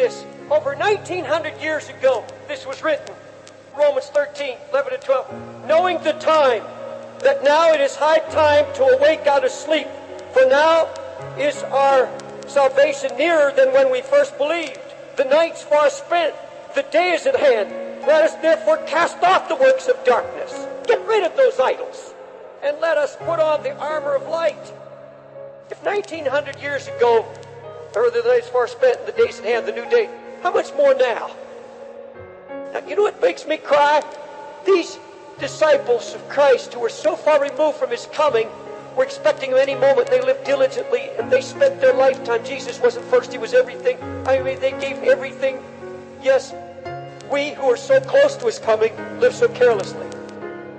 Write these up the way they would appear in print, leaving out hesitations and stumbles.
this. Over 1900 years ago, this was written. Romans 13, 11 and 12. Knowing the time, that now it is high time to awake out of sleep. For now is our salvation nearer than when we first believed. The night's far spent, the day is at hand. Let us therefore cast off the works of darkness. Get rid of those idols. And let us put on the armor of light. If 1900 years ago, or the night's far spent, the day's at hand, the new day, how much more now? Now, you know what makes me cry? These disciples of Christ who were so far removed from His coming were expecting Him any moment. They lived diligently and they spent their lifetime. Jesus wasn't first, He was everything. I mean, they gave everything. Yes, we who are so close to His coming live so carelessly.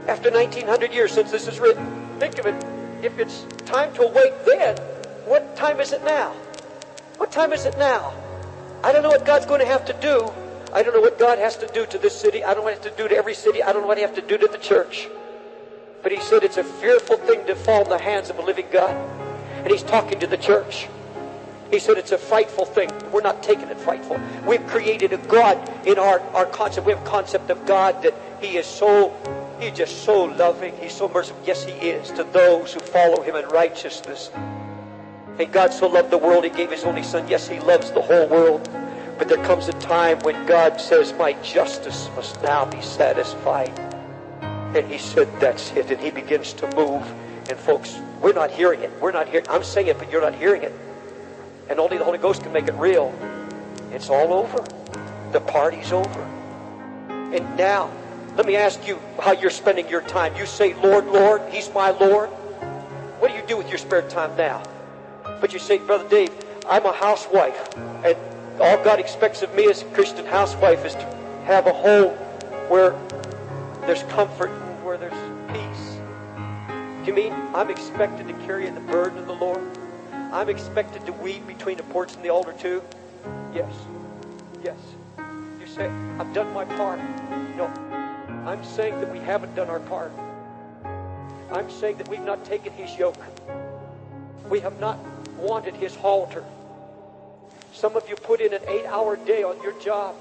After 1900 years since this is written, think of it. If it's time to awake then, what time is it now? What time is it now? I don't know what God's going to have to do. I don't know what God has to do to this city. I don't know what He has to do to every city. I don't know what He has to do to the church. But He said it's a fearful thing to fall in the hands of a living God. And He's talking to the church. He said it's a frightful thing. We're not taking it frightful. We've created a God in our concept. We have a concept of God that He's just so loving. He's so merciful. Yes, He is to those who follow Him in righteousness. And God so loved the world, He gave His only Son. Yes, He loves the whole world. But there comes a time when God says, my justice must now be satisfied. And He said, that's it. And He begins to move. And folks, we're not hearing it. We're not hearing. I'm saying it, but you're not hearing it. And only the Holy Ghost can make it real. It's all over. The party's over. And now, let me ask you how you're spending your time. You say, Lord, Lord, He's my Lord. What do you do with your spare time now? But you say, Brother Dave, I'm a housewife. And all God expects of me as a Christian housewife is to have a home where there's comfort and where there's peace. Do you mean I'm expected to carry the burden of the Lord? I'm expected to weep between the porch and the altar too? Yes. Yes. You say, I've done my part. No. I'm saying that we haven't done our part. I'm saying that we've not taken His yoke. We have not wanted His halter. Some of you put in an 8-hour day on your job.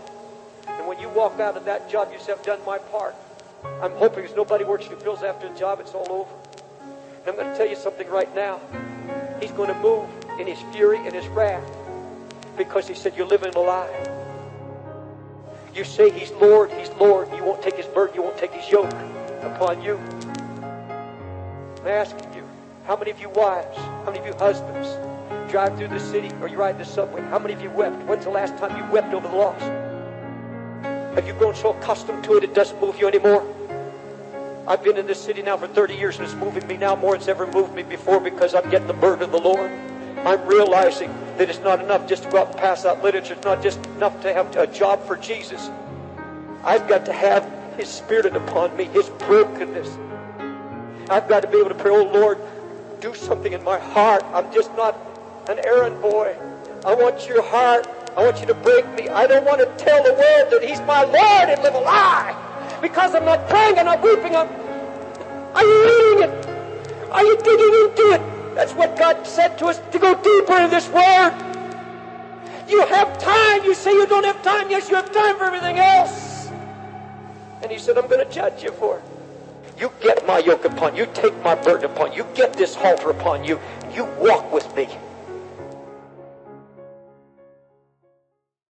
And when you walk out of that job, you say, I've done my part. I'm hoping there's nobody works who feels after the job, it's all over. And I'm going to tell you something right now. He's going to move in His fury and His wrath. Because He said, you're living a lie. You say He's Lord, He's Lord. You won't take His burden, you won't take His yoke upon you. I'm asking you, how many of you wives, how many of you husbands drive through the city or you ride the subway? How many of you wept? When's the last time you wept over the loss? Have you grown so accustomed to it, it doesn't move you anymore? I've been in this city now for 30 years and it's moving me now more than it's ever moved me before because I'm getting the burden of the Lord. I'm realizing that it's not enough just to go out and pass out literature. It's not just enough to have a job for Jesus. I've got to have His Spirit upon me, His brokenness. I've got to be able to pray, oh Lord, do something in my heart. I'm just not an errand boy. I want your heart. I want you to break me. I don't want to tell the world that He's my Lord and live a lie. Because I'm not praying and I'm weeping. Are you reading it? Are you digging into it? That's what God said to us, to go deeper in this Word. You have time. You say you don't have time. Yes, you have time for everything else. And He said, I'm going to judge you for it. You get my yoke upon you. Take my burden upon you. Get this halter upon you. You walk with me.